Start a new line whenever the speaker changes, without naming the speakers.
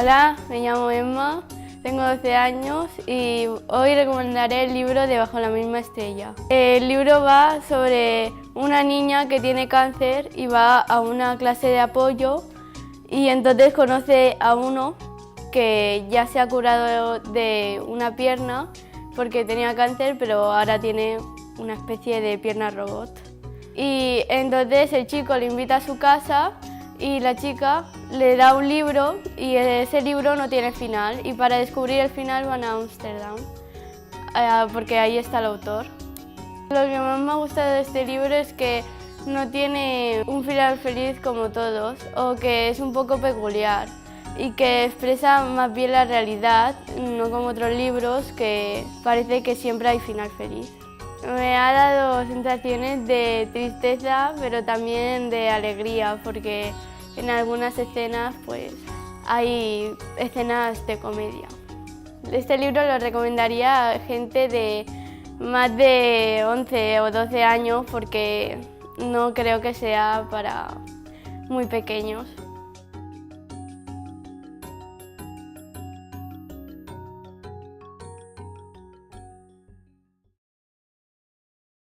Hola, me llamo Emma, tengo 12 años y hoy recomendaré el libro de Bajo la misma estrella. El libro va sobre una niña que tiene cáncer y va a una clase de apoyo y entonces conoce a uno que ya se ha curado de una pierna porque tenía cáncer, pero ahora tiene una especie de pierna robot. Y entonces el chico le invita a su casa y la chica le da un libro y ese libro no tiene final y para descubrir el final van a Ámsterdam porque ahí está el autor. Lo que más me ha gustado de este libro es que no tiene un final feliz como todos o que es un poco peculiar y que expresa más bien la realidad, no como otros libros que parece que siempre hay final feliz. Me ha dado sensaciones de tristeza, pero también de alegría, porque en algunas escenas pues, hay escenas de comedia. Este libro lo recomendaría a gente de más de 11 o 12 años, porque no creo que sea para muy pequeños.